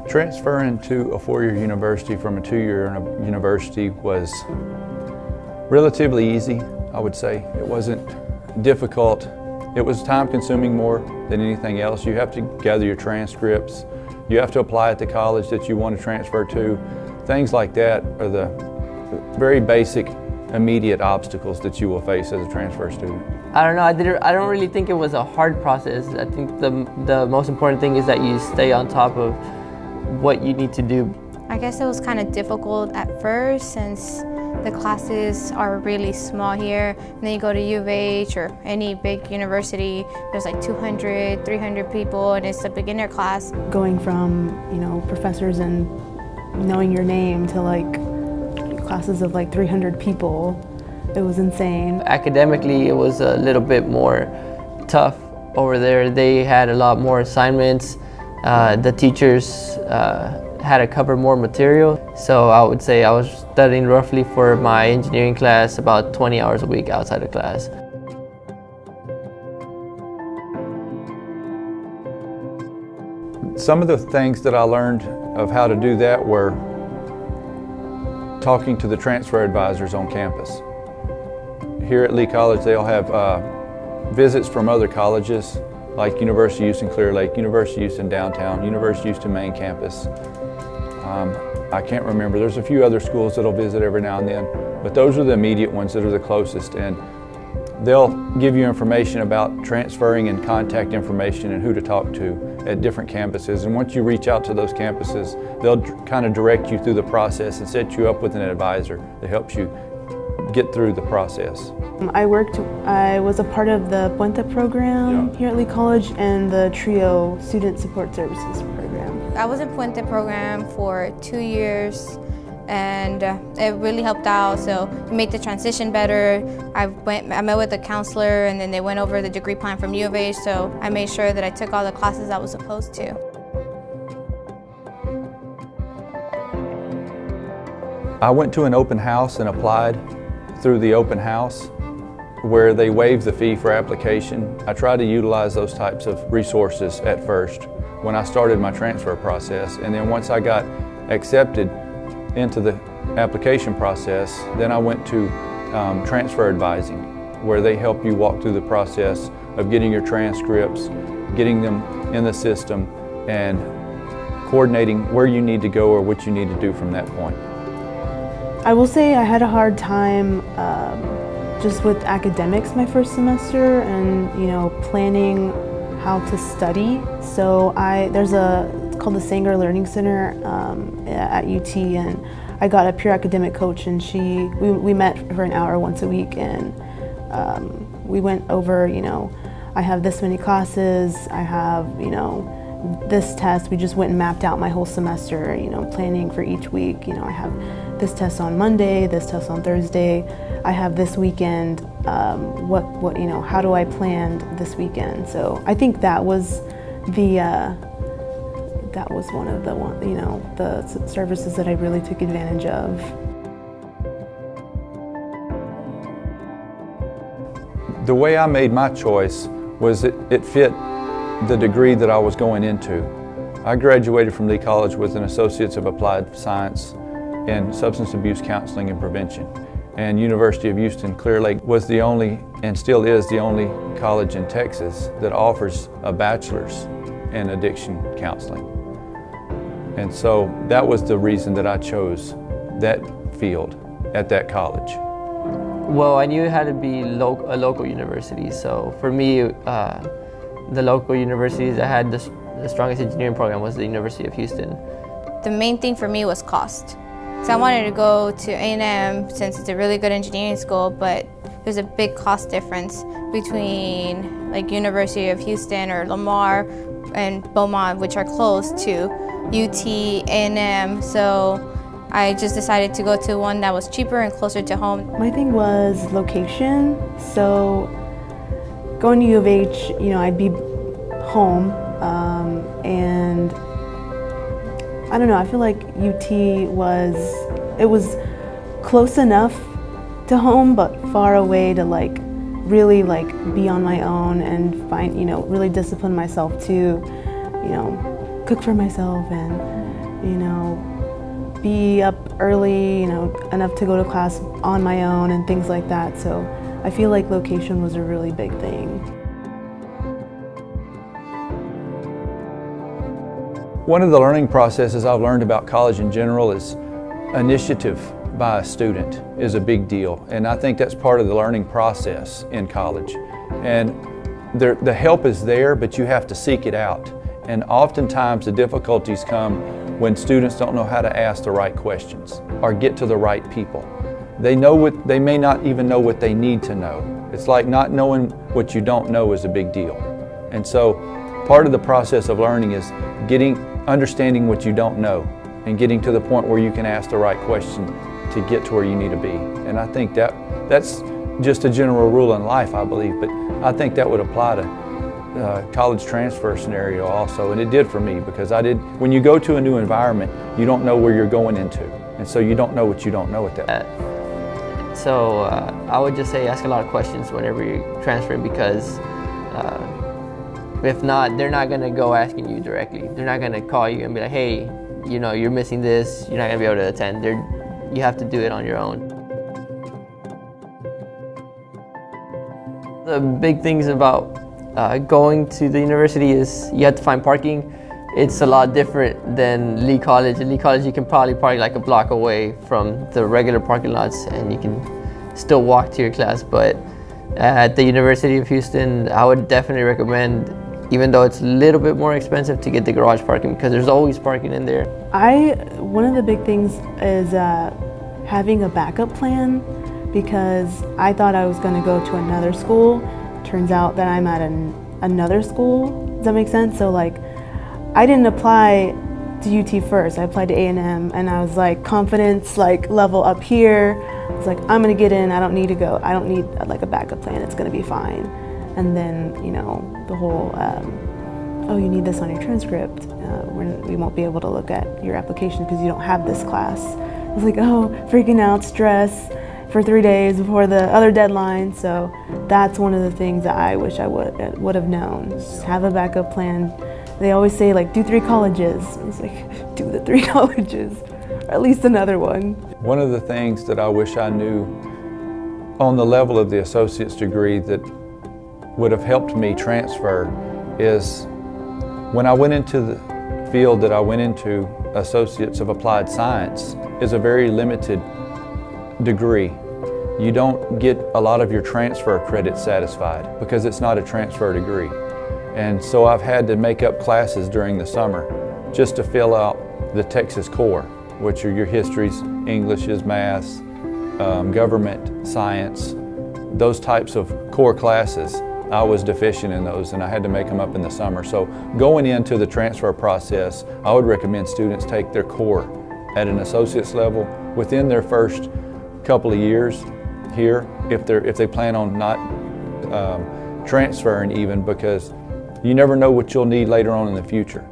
Transferring to a four-year university from a two-year university was relatively easy, I would say. It wasn't difficult. It was time-consuming more than anything else. You have to gather your transcripts. You have to apply at the college that you want to transfer to. Things like that are the very basic, immediate obstacles that you will face as a transfer student. I don't know, I don't really think it was a hard process. I think the most important thing is that you stay on top of what you need to do. I guess it was kind of difficult at first since the classes are really small here. And then you go to U of H or any big university, there's like 200, 300 people and it's a beginner class. Going from, professors and knowing your name to like classes of like 300 people, it was insane. Academically, it was a little bit more tough over there. They had a lot more assignments. The teachers had to cover more material, so I would say I was studying roughly for my engineering class about 20 hours a week outside of class. Some of the things that I learned of how to do that were talking to the transfer advisors on campus. Here at Lee College, they'll have visits from other colleges like University of Houston Clear Lake, University of Houston Downtown, University of Houston Main Campus. I can't remember, there's a few other schools that'll visit every now and then, but those are the immediate ones that are the closest, and they'll give you information about transferring and contact information and who to talk to at different campuses. And once you reach out to those campuses, they'll kind of direct you through the process and set you up with an advisor that helps you get through the process. I was a part of the Puente program here at Lee College and the TRIO Student Support Services program. I was in Puente program for 2 years and it really helped out, so it made the transition better. I met with a counselor and then they went over the degree plan from U of H, so I made sure that I took all the classes I was supposed to. I went to an open house and applied through the open house where they waived the fee for application. I tried to utilize those types of resources at first when I started my transfer process, and then once I got accepted into the application process, then I went to transfer advising, where they help you walk through the process of getting your transcripts, getting them in the system, and coordinating where you need to go or what you need to do from that point. I will say I had a hard time just with academics my first semester and planning how to study. So it's called the Sanger Learning Center at UT, and I got a peer academic coach, and we met for an hour once a week, and we went over, I have this many classes, I have, this test. We just went and mapped out my whole semester, planning for each week. I have this test on Monday, this test on Thursday. I have this weekend, how do I plan this weekend? So I think that was one of the services that I really took advantage of. The way I made my choice was it fit the degree that I was going into. I graduated from Lee College with an Associates of Applied Science in Substance Abuse Counseling and Prevention. And University of Houston Clear Lake was the only, and still is the only, college in Texas that offers a bachelor's in addiction counseling. And so that was the reason that I chose that field at that college. Well, I knew it had to be a local university, so for me, the local universities that had the strongest engineering program was the University of Houston. The main thing for me was cost. So I wanted to go to A&M since it's a really good engineering school, but there's a big cost difference between like University of Houston or Lamar and Beaumont, which are close to UT, A&M. So I just decided to go to one that was cheaper and closer to home. My thing was location. So going to U of H, I'd be home, and I don't know, I feel like UT was close enough to home, but far away to like really like be on my own and find, really discipline myself to, cook for myself and, be up early, enough to go to class on my own and things like that. So I feel like location was a really big thing. One of the learning processes I've learned about college in general is initiative by a student is a big deal. And I think that's part of the learning process in college. And the help is there, but you have to seek it out. And oftentimes the difficulties come when students don't know how to ask the right questions or get to the right people. They may not even know what they need to know. It's like not knowing what you don't know is a big deal. And so part of the process of learning is understanding what you don't know and getting to the point where you can ask the right question to get to where you need to be. And I think that's just a general rule in life, I believe, but I think that would apply to college transfer scenario also, and it did for me, because when you go to a new environment, you don't know where you're going into, and so you don't know what you don't know at that point. So I would just say ask a lot of questions whenever you're transferring, because if not, they're not going to go asking you directly. They're not going to call you and be like, hey, you're missing this, you're not going to be able to attend. You have to do it on your own. The big things about going to the university is you have to find parking. It's a lot different than Lee College. At Lee College, you can probably park like a block away from the regular parking lots and you can still walk to your class. But at the University of Houston, I would definitely recommend, even though it's a little bit more expensive, to get the garage parking, because there's always parking in there. One of the big things is having a backup plan, because I thought I was going to go to another school. Turns out that I'm at another school. Does that make sense? So like, I didn't apply to UT first. I applied to A&M, and I was like, confidence level up here. I was like, I'm gonna get in. I don't need to go. I don't need like a backup plan. It's gonna be fine. And then the whole oh, you need this on your transcript. We won't be able to look at your application because you don't have this class. I was like, oh, freaking out, stress for 3 days before the other deadline. So that's one of the things that I wish I would have known. Just have a backup plan. They always say do 3 colleges. I was like, do the 3 colleges, or at least another one. One of the things that I wish I knew on the level of the associate's degree that would have helped me transfer is when I went into the field that I went into, Associates of Applied Science is a very limited degree. You don't get a lot of your transfer credits satisfied because it's not a transfer degree. And so I've had to make up classes during the summer just to fill out the Texas core, which are your histories, Englishes, maths, government, science, those types of core classes. I was deficient in those and I had to make them up in the summer. So going into the transfer process, I would recommend students take their core at an associate's level within their first couple of years here, if they plan on not transferring even, because you never know what you'll need later on in the future.